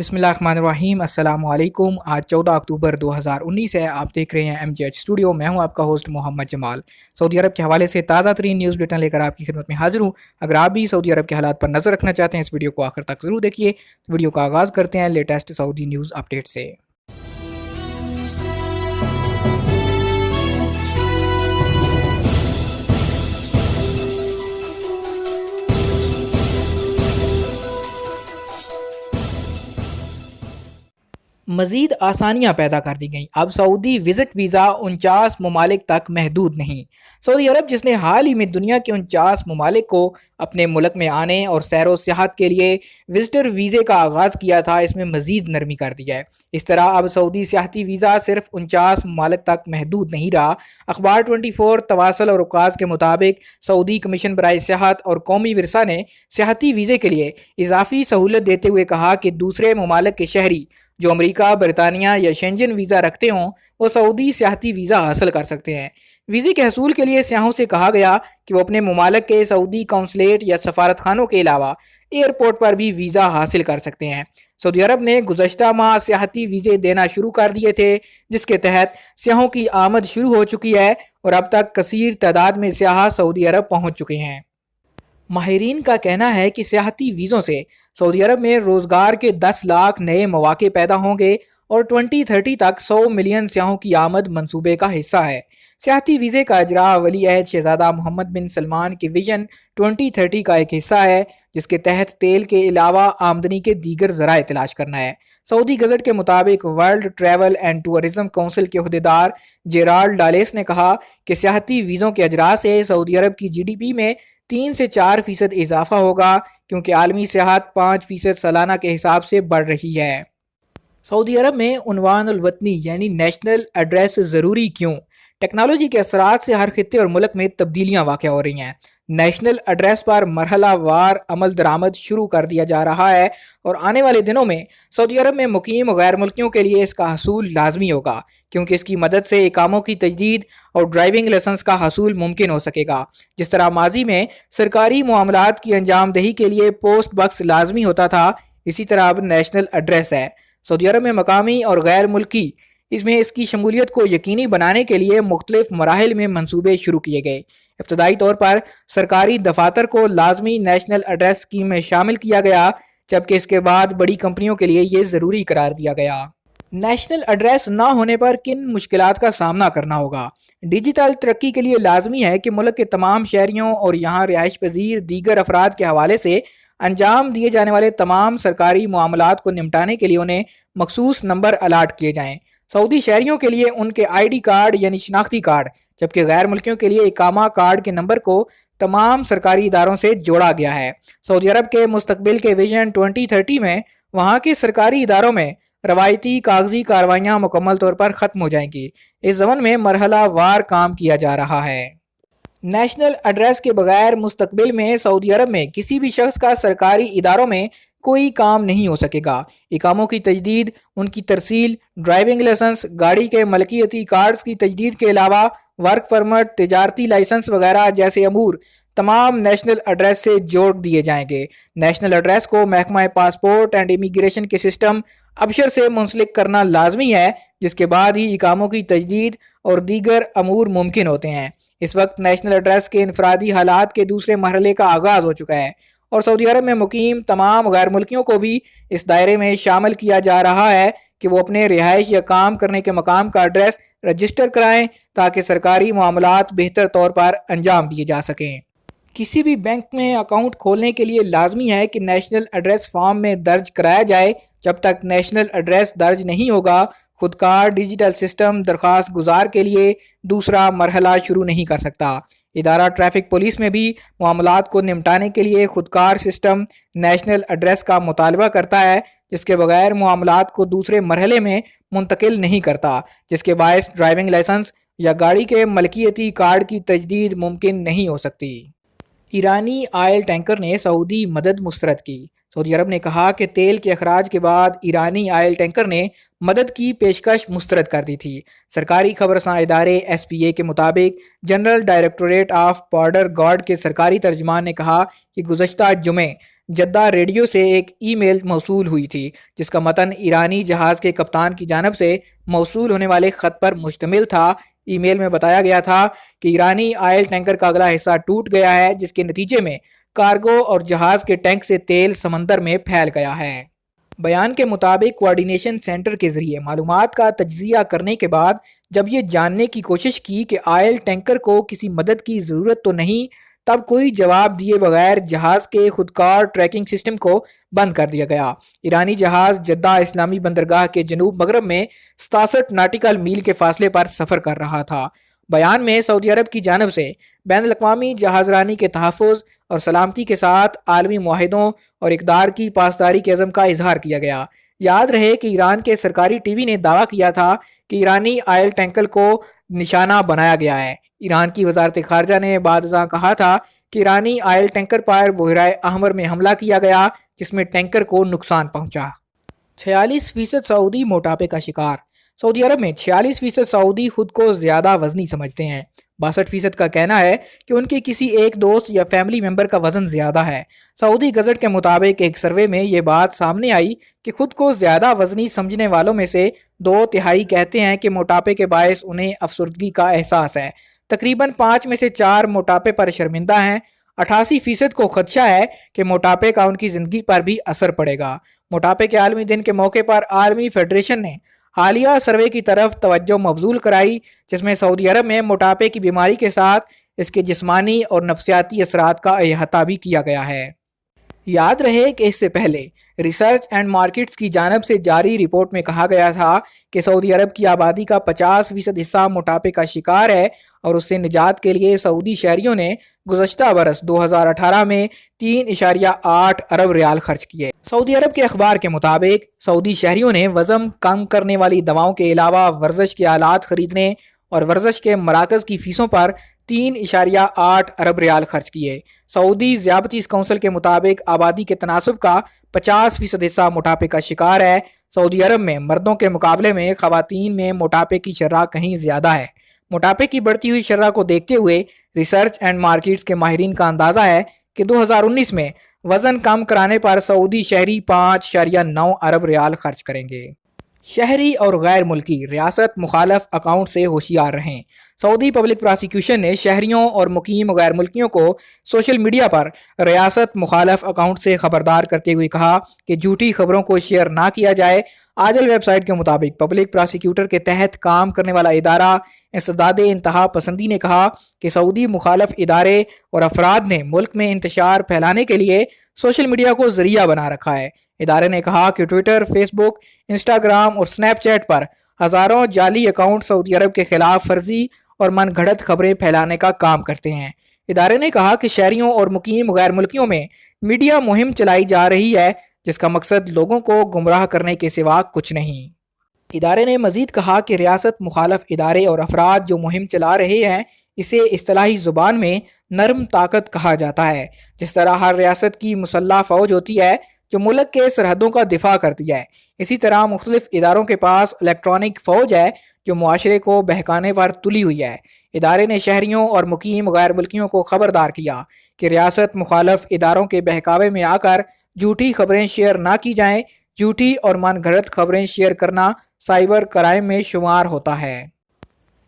بسم اللہ الرحمن الرحیم۔ السلام علیکم۔ آج 14 اکتوبر 2019 ہے۔ آپ دیکھ رہے ہیں MGH اسٹوڈیو۔ میں ہوں آپ کا ہوسٹ محمد جمال۔ سعودی عرب کے حوالے سے تازہ ترین نیوز بلیٹن لے کر آپ کی خدمت میں حاضر ہوں۔ اگر آپ بھی سعودی عرب کے حالات پر نظر رکھنا چاہتے ہیں اس ویڈیو کو آخر تک ضرور دیکھیے۔ ویڈیو کا آغاز کرتے ہیں لیٹسٹ سعودی نیوز اپڈیٹ سے۔ مزید آسانیاں پیدا کر دی گئیں۔ اب سعودی وزٹ ویزا 49 ممالک تک محدود نہیں۔ سعودی عرب جس نے حال ہی میں دنیا کے 49 ممالک کو اپنے ملک میں آنے اور سیر و سیاحت کے لیے وزٹر ویزے کا آغاز کیا تھا، اس میں مزید نرمی کر دی ہے۔ اس طرح اب سعودی سیاحتی ویزا صرف 49 ممالک تک محدود نہیں رہا۔ اخبار 24 تواصل اور اوقاز کے مطابق سعودی کمیشن برائے سیاحت اور قومی ورثہ نے سیاحتی ویزے کے لیے اضافی سہولت دیتے ہوئے کہا کہ دوسرے ممالک کے شہری جو امریکہ، برطانیہ یا شینجن ویزا رکھتے ہوں وہ سعودی سیاحتی ویزا حاصل کر سکتے ہیں۔ ویزے کے حصول کے لیے سیاحوں سے کہا گیا کہ وہ اپنے ممالک کے سعودی قونصلیٹ یا سفارت خانوں کے علاوہ ایئرپورٹ پر بھی ویزا حاصل کر سکتے ہیں۔ سعودی عرب نے گزشتہ ماہ سیاحتی ویزے دینا شروع کر دیے تھے، جس کے تحت سیاحوں کی آمد شروع ہو چکی ہے اور اب تک کثیر تعداد میں سیاح سعودی عرب پہنچ چکے ہیں۔ ماہرین کا کہنا ہے کہ سیاحتی ویزوں سے سعودی عرب میں روزگار کے 10 لاکھ نئے مواقع پیدا ہوں گے اور 2030 تک 100 ملین سیاحوں کی آمد منصوبے کا حصہ ہے۔ سیاحتی ویزے کا اجراء ولی عہد شہزادہ محمد بن سلمان کے ویژن 2030 کا ایک حصہ ہے، جس کے تحت تیل کے علاوہ آمدنی کے دیگر ذرائع تلاش کرنا ہے۔ سعودی گزٹ کے مطابق world travel and tourism council کے عہدیدار جیرالڈ ڈالیس نے کہا کہ سیاحتی ویزوں کے اجراء سے سعودی عرب کی GDP میں 3 سے 4% اضافہ ہوگا، کیونکہ عالمی سیاحت 5% سالانہ کے حساب سے بڑھ رہی ہے۔ سعودی عرب میں عنوان الوطنی یعنی نیشنل ایڈریس ضروری کیوں؟ ٹیکنالوجی کے اثرات سے ہر خطے اور ملک میں تبدیلیاں واقع ہو رہی ہیں۔ نیشنل ایڈریس پر مرحلہ وار عمل درآمد شروع کر دیا جا رہا ہے اور آنے والے دنوں میں سعودی عرب میں مقیم غیر ملکیوں کے لیے اس کا حصول لازمی ہوگا، کیونکہ اس کی مدد سے اقاموں کی تجدید اور ڈرائیونگ لائسنس کا حصول ممکن ہو سکے گا۔ جس طرح ماضی میں سرکاری معاملات کی انجام دہی کے لیے پوسٹ باکس لازمی ہوتا تھا، اسی طرح اب نیشنل ایڈریس ہے۔ سعودی عرب میں مقامی اور غیر ملکی اس کی شمولیت کو یقینی بنانے کے لیے مختلف مراحل میں منصوبے شروع کیے گئے۔ ابتدائی طور پر سرکاری دفاتر کو لازمی نیشنل ایڈریس اسکیم میں شامل کیا گیا، جبکہ اس کے بعد بڑی کمپنیوں کے لیے یہ ضروری قرار دیا گیا۔ نیشنل ایڈریس نہ ہونے پر کن مشکلات کا سامنا کرنا ہوگا؟ ڈیجیٹل ترقی کے لیے لازمی ہے کہ ملک کے تمام شہریوں اور یہاں رہائش پذیر دیگر افراد کے حوالے سے انجام دیے جانے والے تمام سرکاری معاملات کو نمٹانے کے لیے انہیں مخصوص نمبر الاٹ کیے جائیں۔ سعودی شہریوں کے لیے ان کے ID کارڈ یعنی شناختی کارڈ، جبکہ غیر ملکیوں کے لیے اقامہ کارڈ کے نمبر کو تمام سرکاری اداروں سے جوڑا گیا ہے۔ سعودی عرب کے مستقبل کے ویژن 2030 میں وہاں کے سرکاری اداروں میں روایتی کاغذی کاروائیاں مکمل طور پر ختم ہو جائیں گی۔ اس ضمن میں مرحلہ وار کام کیا جا رہا ہے۔ نیشنل ایڈریس کے بغیر مستقبل میں سعودی عرب میں کسی بھی شخص کا سرکاری اداروں میں کوئی کام نہیں ہو سکے گا۔ اقاموں کی تجدید، ان کی ترسیل، ڈرائیونگ لائسنس، گاڑی کے ملکیتی کارڈز کی تجدید کے علاوہ ورک پرمٹ، تجارتی لائسنس وغیرہ جیسے امور تمام نیشنل ایڈریس سے جوڑ دیے جائیں گے۔ نیشنل ایڈریس کو محکمہ پاسپورٹ اینڈ امیگریشن کے سسٹم ابشر سے منسلک کرنا لازمی ہے، جس کے بعد ہی اقاموں کی تجدید اور دیگر امور ممکن ہوتے ہیں۔ اس وقت نیشنل ایڈریس کے انفرادی حالات کے دوسرے مرحلے کا آغاز ہو چکا ہے اور سعودی عرب میں مقیم تمام غیر ملکیوں کو بھی اس دائرے میں شامل کیا جا رہا ہے کہ وہ اپنے رہائش یا کام کرنے کے مقام کا ایڈریس رجسٹر کرائیں تاکہ سرکاری معاملات بہتر طور پر انجام دیے جا سکیں۔ کسی بھی بینک میں اکاؤنٹ کھولنے کے لیے لازمی ہے کہ نیشنل ایڈریس فارم میں درج کرایا جائے۔ جب تک نیشنل ایڈریس درج نہیں ہوگا، خودکار ڈیجیٹل سسٹم درخواست گزار کے لیے دوسرا مرحلہ شروع نہیں کر سکتا۔ ادارہ ٹریفک پولیس میں بھی معاملات کو نمٹانے کے لیے خودکار سسٹم نیشنل ایڈریس کا مطالبہ کرتا ہے، جس کے بغیر معاملات کو دوسرے مرحلے میں منتقل نہیں کرتا، جس کے باعث ڈرائیونگ لائسنس یا گاڑی کے ملکیتی کارڈ کی تجدید ممکن نہیں ہو سکتی۔ ایرانی آئل ٹینکر نے سعودی مدد مسترد کی۔ سعودی عرب نے کہا کہ تیل کے اخراج کے بعد ایرانی آئل ٹینکر نے مدد کی پیشکش مسترد کر دی تھی۔ سرکاری خبرساں ادارے SPA کے مطابق general directorate of border guard کے سرکاری ترجمان نے کہا کہ گزشتہ جمعے جدہ ریڈیو سے ایک ای میل موصول ہوئی تھی جس کا متن ایرانی جہاز کے کپتان کی جانب سے موصول ہونے والے خط پر مشتمل تھا۔ ای میل میں بتایا گیا تھا کہ ایرانی آئل ٹینکر کا اگلا حصہ ٹوٹ گیا ہے، جس کے نتیجے میں کارگو اور جہاز کے ٹینک سے تیل سمندر میں پھیل گیا ہے۔ بیان کے مطابق کوارڈینیشن سینٹر کے ذریعے معلومات کا تجزیہ کرنے کے بعد جب یہ جاننے کی کوشش کی کہ آئل ٹینکر کو کسی مدد کی ضرورت تو نہیں، تب کوئی جواب دیے بغیر جہاز کے خودکار ٹریکنگ سسٹم کو بند کر دیا گیا۔ ایرانی جہاز جدہ اسلامی بندرگاہ کے جنوب مغرب میں 67 ناٹیکل میل کے فاصلے پر سفر کر رہا تھا۔ بیان میں سعودی عرب کی جانب سے بین الاقوامی جہاز رانی کے تحفظ اور سلامتی کے ساتھ عالمی معاہدوں اور اقدار کی پاسداری کے عزم کا اظہار کیا گیا۔ یاد رہے کہ ایران کے سرکاری ٹی وی نے دعویٰ کیا تھا کہ ایرانی آئل ٹینکر کو نشانہ بنایا گیا ہے۔ ایران کی وزارت خارجہ نے بعد ازاں کہا تھا کہ ایرانی آئل ٹینکر پر بحیرہ احمر میں حملہ کیا گیا جس میں ٹینکر کو نقصان پہنچا۔ 46% سعودی موٹاپے کا شکار۔ سعودی عرب میں 46% سعودی خود کو زیادہ وزنی سمجھتے ہیں۔ 62% کا کہنا ہے کہ ان کے کسی ایک دوست یا فیملی ممبر کا وزن زیادہ ہے۔ سعودی گزٹ کے مطابق ایک سروے میں یہ بات سامنے آئی کہ خود کو زیادہ وزنی سمجھنے والوں میں سے 2/3 کہتے ہیں کہ موٹاپے کے باعث انہیں افسردگی کا احساس ہے۔ تقریباً 5 میں سے 4 موٹاپے پر شرمندہ ہیں۔ 88% کو خدشہ ہے کہ موٹاپے کا ان کی زندگی پر بھی اثر پڑے گا۔ موٹاپے کے عالمی دن کے موقع پر عالمی فیڈریشن نے حالیہ سروے کی طرف توجہ مبذول کرائی جس میں سعودی عرب میں موٹاپے کی بیماری کے ساتھ اس کے جسمانی اور نفسیاتی اثرات کا احاطہ بھی کیا گیا ہے۔ یاد رہے کہ اس سے پہلے ریسرچ اینڈ مارکیٹس کی جانب سے جاری رپورٹ میں کہا گیا تھا کہ سعودی عرب کی آبادی کا 50% حصہ موٹاپے کا شکار ہے اور اس سے نجات کے لیے سعودی شہریوں نے گزشتہ برس 2018 میں 3.8 ارب ریال خرچ کیے۔ سعودی عرب کے اخبار کے مطابق سعودی شہریوں نے وزن کم کرنے والی دواؤں کے علاوہ ورزش کے آلات خریدنے اور ورزش کے مراکز کی فیسوں پر 3.8 ارب ریال خرچ کیے۔ سعودی ذیابطیس کونسل کے مطابق آبادی کے تناسب کا 50% حصہ موٹاپے کا شکار ہے۔ سعودی عرب میں مردوں کے مقابلے میں خواتین میں موٹاپے کی شرح کہیں زیادہ ہے۔ موٹاپے کی بڑھتی ہوئی شرح کو دیکھتے ہوئے ریسرچ اینڈ مارکیٹس کے ماہرین کا اندازہ ہے کہ 2019 میں وزن کم کرانے پر سعودی شہری 5.9 ارب ریال خرچ کریں گے۔ شہری اور غیر ملکی ریاست مخالف اکاؤنٹ سے ہوشیار رہیں۔ سعودی پبلک پراسیکیوشن نے شہریوں اور مقیم غیر ملکیوں کو سوشل میڈیا پر ریاست مخالف اکاؤنٹ سے خبردار کرتے ہوئے کہا کہ جھوٹی خبروں کو شیئر نہ کیا جائے۔ آجل ویب سائٹ کے مطابق پبلک پراسیکیوٹر کے تحت کام کرنے والا ادارہ انسداد انتہا پسندی نے کہا کہ سعودی مخالف ادارے اور افراد نے ملک میں انتشار پھیلانے کے لیے سوشل میڈیا کو ذریعہ بنا رکھا ہے۔ ادارے نے کہا کہ ٹویٹر، فیس بک، انسٹاگرام اور سنیپ چیٹ پر ہزاروں جعلی اکاؤنٹ سعودی عرب کے خلاف فرضی اور من گھڑت خبریں پھیلانے کا کام کرتے ہیں۔ ادارے نے کہا کہ شہریوں اور مقیم غیر ملکیوں میں میڈیا مہم چلائی جا رہی ہے جس کا مقصد لوگوں کو گمراہ کرنے کے سوا کچھ نہیں۔ ادارے نے مزید کہا کہ ریاست مخالف ادارے اور افراد جو مہم چلا رہے ہیں اسے اصطلاحی زبان میں نرم طاقت کہا جاتا ہے۔ جس طرح ہر ریاست کی مسلح فوج ہوتی ہے جو ملک کے سرحدوں کا دفاع کرتی ہے، اسی طرح مختلف اداروں کے پاس الیکٹرانک فوج ہے جو معاشرے کو بہکانے پر تلی ہوئی ہے۔ ادارے نے شہریوں اور مقیم غیر ملکیوں کو خبردار کیا کہ ریاست مخالف اداروں کے بہکاوے میں آ کر جھوٹی خبریں شیئر نہ کی جائیں۔ جھوٹی اور من گھڑت خبریں شیئر کرنا سائبر کرائم میں شمار ہوتا ہے۔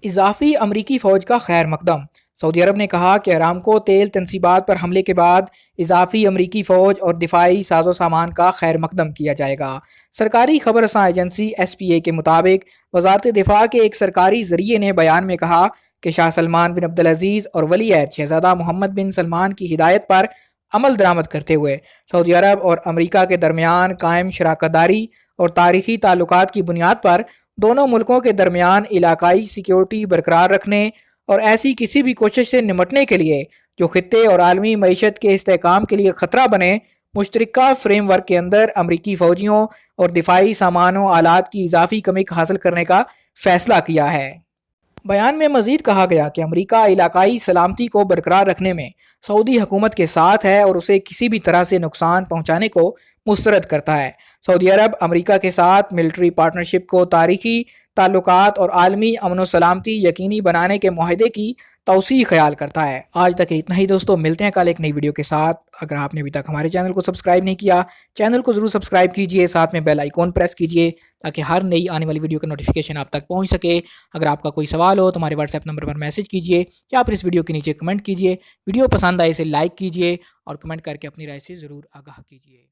اضافی امریکی فوج کا خیر مقدم۔ سعودی عرب نے کہا کہ ارامکو تیل تنصیبات پر حملے کے بعد اضافی امریکی فوج اور دفاعی ساز و سامان کا خیر مقدم کیا جائے گا۔ سرکاری خبر رساں ایجنسی SPA کے مطابق وزارت دفاع کے ایک سرکاری ذریعے نے بیان میں کہا کہ شاہ سلمان بن عبدالعزیز اور ولی عہد شہزادہ محمد بن سلمان کی ہدایت پر عمل درآمد کرتے ہوئے سعودی عرب اور امریکہ کے درمیان قائم شراکت داری اور تاریخی تعلقات کی بنیاد پر دونوں ملکوں کے درمیان علاقائی سیکیورٹی برقرار رکھنے اور ایسی کسی بھی کوشش سے نمٹنے کے لیے جو خطے اور عالمی معیشت کے استحکام کے لیے خطرہ بنے، مشترکہ فریم ورک کے اندر امریکی فوجیوں اور دفاعی سامان و آلات کی اضافی کمی حاصل کرنے کا فیصلہ کیا ہے۔ بیان میں مزید کہا گیا کہ امریکہ علاقائی سلامتی کو برقرار رکھنے میں سعودی حکومت کے ساتھ ہے اور اسے کسی بھی طرح سے نقصان پہنچانے کو مسترد کرتا ہے۔ سعودی عرب امریکہ کے ساتھ ملٹری پارٹنرشپ کو تاریخی تعلقات اور عالمی امن و سلامتی یقینی بنانے کے معاہدے کی توسیع خیال کرتا ہے۔ آج تک اتنا ہی دوستو، ملتے ہیں کل ایک نئی ویڈیو کے ساتھ۔ اگر آپ نے ابھی تک ہمارے چینل کو سبسکرائب نہیں کیا، چینل کو ضرور سبسکرائب کیجئے، ساتھ میں بیل آئیکن پریس کیجئے تاکہ ہر نئی آنے والی ویڈیو کا نوٹیفیکیشن آپ تک پہنچ سکے۔ اگر آپ کا کوئی سوال ہو تو ہمارے واٹس ایپ نمبر پر میسج کیجئے یا پھر اس ویڈیو کے نیچے کمنٹ کیجئے۔ ویڈیو پسند آئے اسے لائک کیجئے اور کمنٹ کر کے اپنی رائے سے ضرور آگاہ کیجئے۔